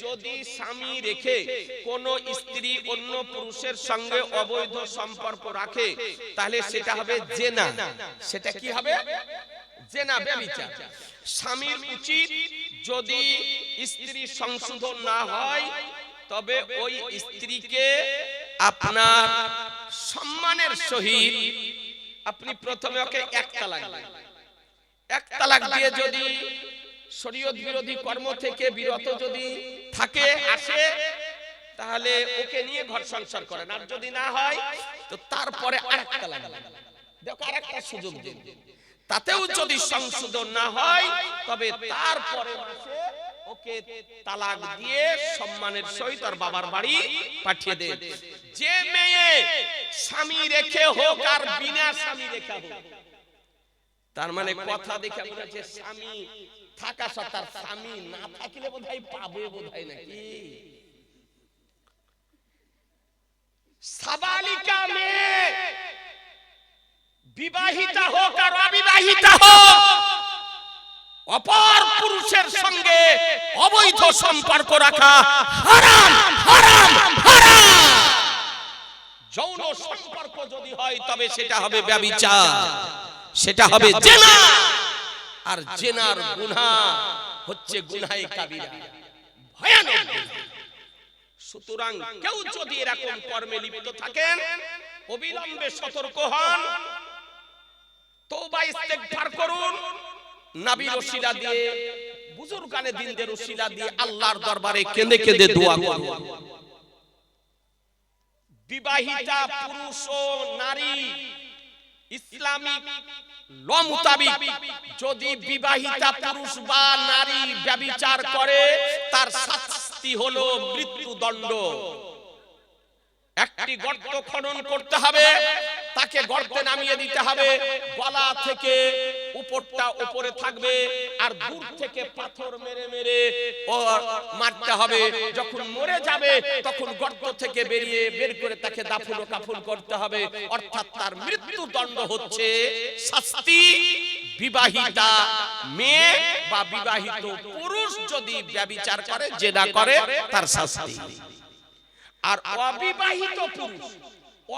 যদি স্বামী রেখে কোন স্ত্রী অন্য পুরুষের সঙ্গে অবৈধ সম্পর্ক রাখে তাহলে সেটা হবে জেনা। সেটা কি হবে? জেনা, ব্যভিচার। স্বামীর উচিত যদি স্ত্রী সংশোধন না হয় তবে ওই স্ত্রীকে আপনার সম্মানের সহিত আপনি প্রথমে ওকে এক তালাক দিয়ে যদি শরীয়ত বিরোধী কর্ম থেকে বিরত যদি থাকে আসে তাহলে ওকে নিয়ে ঘর সংসার করেন। আর যদি না হয় তো তারপরে আরেকটা তালাক, দেখো আরেকটা সুযোগ দিন। তাতেও যদি সংশোধন না হয় তবে তারপরে মাসে ওকে তালাক দিয়ে সম্মানের সহিত আর বাবার বাড়ি পাঠিয়ে দেন। যে মেয়ে স্বামী রেখে হোক আর বিনা স্বামী রেখে হোক, তার মানে কথা দেখে মনে হচ্ছে স্বামী থাকা সত্ত্বেও স্বামী না থাকলে বোধহয় পাবে, বোধহয় নাকি। সাবালিকা মেয়ে বিবাহিতা হোক আর অবিবাহিতা হোক, অপর পুরুষের সঙ্গে অবৈধ সম্পর্ক রাখা হারাম, হারাম, হারাম। যৌন সম্পর্ক যদি হয় তবে সেটা হবে ব্যভিচার, সেটা হবে জিনা। আর জিনার গুনাহ হচ্ছে গুনাহে কাবীরা, ভয়ানক। সুতরাং কেউ যদি এরকম কর্মে লিপ্ত থাকেন অবিলম্বে সতর্ক হন, তওবা ইস্তেগফার করুন, নবীর ওসিলা দিয়ে, বুজুর্গানে দিনদের ওসিলা দিয়ে আল্লাহর দরবারে কেঁদে কেঁদে দোয়া করুন। বিবাহিতা পুরুষ ও নারী ইসলামিক ল মোতাবেক যদি বিবাহিতা পুরুষ বা নারী ব্যভিচার করে তার শাস্তি হলো মৃত্যুদণ্ড। একটি গর্ত খনন করতে হবে, তাকে গর্তে নামিয়ে দিতে হবে, গলা থেকে উপরটা উপরে থাকবে আর দূর থেকে পাথর মেরে মেরে ও মারতে হবে। যখন মরে যাবে তখন গর্ত থেকে বের করে তাকে দাফন ও কাফন করতে হবে। অর্থাৎ তার মৃত্যুদণ্ড হচ্ছে শাস্তি। বিবাহিতা মেয়ে বা বিবাহিত পুরুষ যদি ব্যভিচার করে, জেনা করে, তার শাস্তি। আর অবিবাহিত পুরুষ,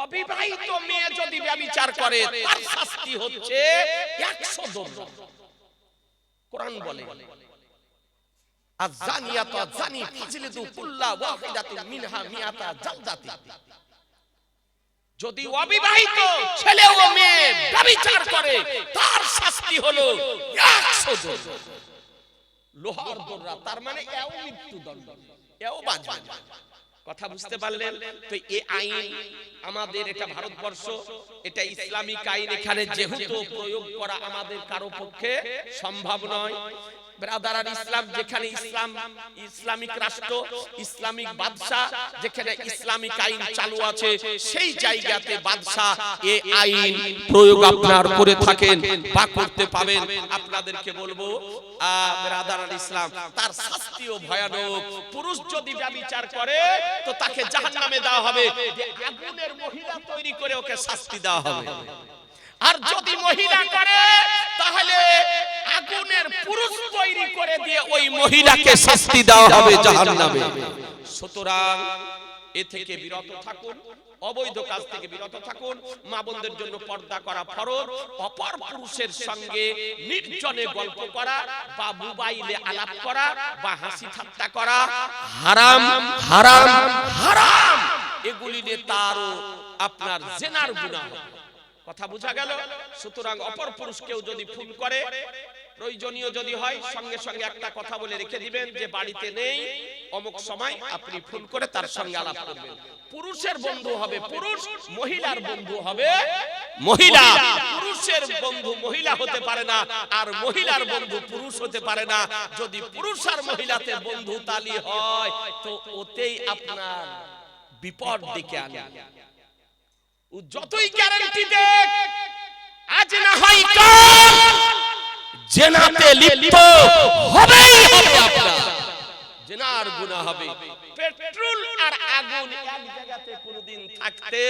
অবিবাহিত মেয়ে যদি ব্যভিচার করে তার শাস্তি হচ্ছে 100 দণ্ড। কোরআন বলে আয-যানিয়াতু আয-যানি ফাজলিদু কুল্লা ওয়াহিদাতিন মিনহা মিআতা জালদাতি। যদি অবিবাহিত ছেলে ও মেয়ে ব্যভিচার করে তার শাস্তি হলো 100 দণ্ড, লোহার দড়া। তার মানে এও মৃত্যুদণ্ড, এও বাঁচবে না। কথা বুঝতে পারলেন তো? এই আইন আমাদের, এটা ভারতবর্ষ, এটা ইসলামিক আইন। এখানে যেহেতু প্রয়োগ করা আমাদের কারো পক্ষে সম্ভব নয়। ব্রাদার ইসলাম, যেখানে ইসলাম ইসলামিক রাষ্ট্র, ইসলামিক বাদশা, যেখানে ইসলামিক আইন চালু আছে সেই জায়গাতে বাদশা এই আইন প্রয়োগ আপনার করে থাকেন বা করতে পাবেন। আপনাদেরকে বলবো ব্রাদার ইসলাম, তার শাস্তিও ভয়ানক। পুরুষ যদি ব্যভিচার করে তো তাকে জাহান্নামে দেওয়া হবে, যে আগুনের মহিলা তৈরি করে ওকে শাস্তি দেওয়া হবে। আর যদি মহিলা করে তাহলে আগুনের পুরুষ তৈরি করে দিয়ে ওই মহিলাকে শাস্তি দেওয়া হবে জাহান্নামে। সুতরাং এ থেকে বিরত থাকুন, অবৈধ কাজ থেকে বিরত থাকুন। মা বোনদের জন্য পর্দা করা ফরজ। অপর পুরুষের সঙ্গে নির্জনে গল্প করা বা মোবাইলে আলাপ করা বা হাসি ঠাট্টা করা হারাম, হারাম, হারাম। এগুলি নিয়ে তারও আপনার জিনার গুনাহ। কথা বোঝা গেল? সুতরাং অপর পুরুষ কেউ যদি ফোন করে, প্রয়োজনীয় যদি হয় সঙ্গে সঙ্গে একটা কথা বলে রেখে দিবেন যে বাড়িতে নেই, অমুক সময় আপনি ফোন করে তার সঙ্গে আলাপ করবেন। পুরুষের বন্ধু হবে পুরুষ, মহিলার বন্ধু হবে মহিলা। পুরুষের বন্ধু মহিলা হতে পারে না, আর মহিলার বন্ধু পুরুষ হতে পারে না। যদি পুরুষ আর মহিলাতে বন্ধু তালি হয় তো ওতেই আপনার বিপদ ডেকে আনে। যতই গ্যারান্টি দেখ, আজ না হয় কাল জিনাতে লিপ্ত হবেই হবে। আপনার জিনার গুনাহ হবে। পেট্রোল আর আগুন এক জায়গাতে কোনোদিন থাকতে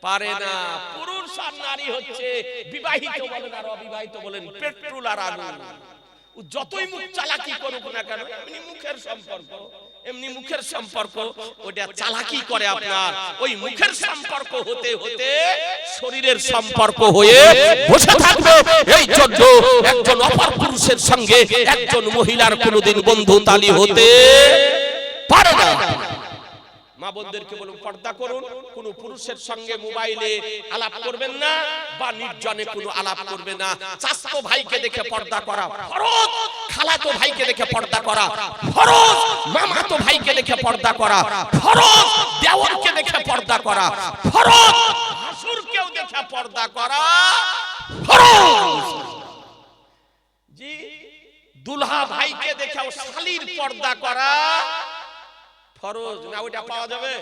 পারে না। পুরুষ আর নারী হচ্ছে, বিবাহিত বলেন আর অবিবাহিত বলেন, পেট্রোল আর আগুন। যতই মুখ চালাকি করুক না কেন, এমনি মুখের সম্পর্ক ওটা চালাকি করে আপনার ওই মুখের সম্পর্ক হতে হতে শরীরের সম্পর্ক হয়ে বসে থাকবে। এই জন্য একজন অপর পুরুষের সঙ্গে একজন মহিলার কোনোদিন বন্ধুতালি হতে পারে না। মা বোনদেরকে বলুন পর্দা করুন, কোন পুরুষের সঙ্গে মোবাইলে আলাপ করবেন না বা নির্জনে কোনো আলাপ করবেন না। চাচাতো ভাইকে দেখে পর্দা করা ফরজ, খালাতো ভাইকে দেখে পর্দা করা ফরজ, মামাতো ভাইকে দেখে পর্দা করা ফরজ, দেওরকে দেখে পর্দা করা ফরজ, ভাসুরকেও দেখে পর্দা করা ফরজ। জি, দুলহা ভাইকে দেখে শালীর পর্দা করা ফরজ না, ওইটা পাওয়া যাবে।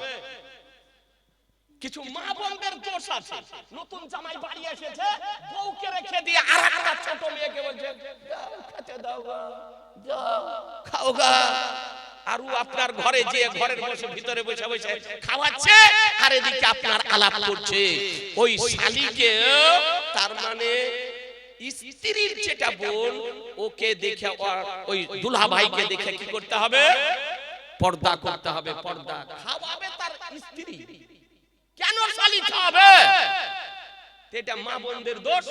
কিছু মা বোনদের দোষ আছে, নতুন জামাই বাড়ি এসেছে, বউকে রেখে দিয়ে আরেকটা ছোট মেয়েকে বলছে খেতে দাও গা, যাও খাও গা। আর ও আপনার ঘরে যে ঘরের বসে ভিতরে বসে বসে খাওয়াচ্ছে আর এদিকে আপনার আলাপ করছে। ওই শালীকে তার মানে স্ত্রীর যেটা বোন, ওকে দেখে ওই দুলহা ভাইকে দেখে কি করতে হবে? পর্দা করতে হবে। পর্দা খাওয়াবে তার স্ত্রী, কেন শালী খাওয়াবে? এটা মা বোনদের দোষ।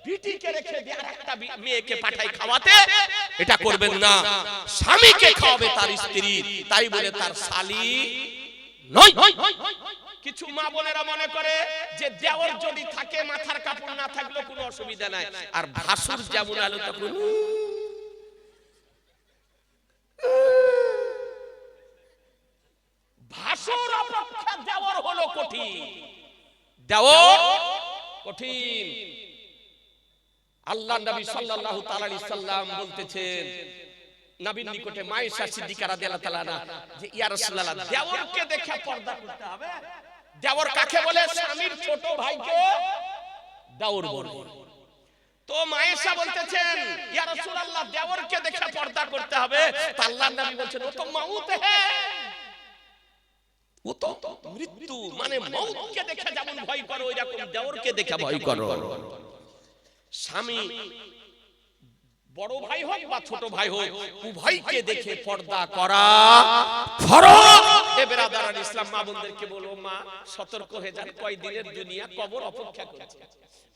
বিটিকে রেখে দিয়ে আরেকটা মেয়েকে পাঠাই খাওয়াতে, এটা করবেন না। স্বামীকে খাওয়াবে তার স্ত্রী, তাই বলে তার শালী নয়। কিছু মা বোনেরা মনে করে যে দেওর যদি থাকে মাথার কাপড় না থাকলে কোনো অসুবিধা নাই, আর ভাসুর যেমন আলো তখন ভাসুর অপেক্ষা দেওর হলো কঠিন, দেওর কঠিন। আল্লাহ নবী সাল্লাল্লাহু তাআলা আলাইহি সাল্লাম বলতেছেন নবীর নিকটে মায়েশা সিদ্দিকা রাদিয়াল্লাহু তাআলা যে ইয়া রাসূলুল্লাহ, দেওরকে দেখে পর্দা করতে হবে। দেওর কাকে বলে? স্বামীর ছোট ভাইকে দেওর বলে। তো মায়েশা বলতেছেন ইয়া রাসূলুল্লাহ, দেওরকে দেখে পর্দা করতে হবে। তো আল্লাহর নবী বলেন ও তো মাউত হ্যায়, ও তো মৃত্যু, মানে মউতকে দেখে যেমন ভয় করো ওই রকম দেওরকে দেখে ভয় করো। স্বামী বড় ভাই হোক বা ছোট ভাই হোক, উভয়কে দেখে পর্দা করা ফরজ। এ বেরাদারান ইসলাম, মা বোনদেরকে বলবো, মা সতর্ক হয়ে যান, কয়দিনের দুনিয়া, কবর অপেক্ষা করছে,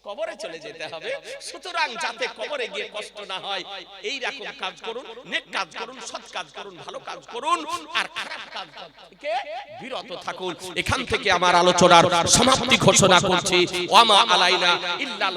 কবরে চলে যেতে হবে। সুতরাং যাতে কবরে গিয়ে কষ্ট না হয় এই রকম কাজ করুন, নেক কাজ করুন, সৎ কাজ করুন, ভালো কাজ করুন, আর খারাপ কাজ থেকে বিরত থাকুন। এখান থেকে আমার আলোচনার সমাপ্তি ঘোষণা করছি। ওয়া মা আলাইনা ইল্লাল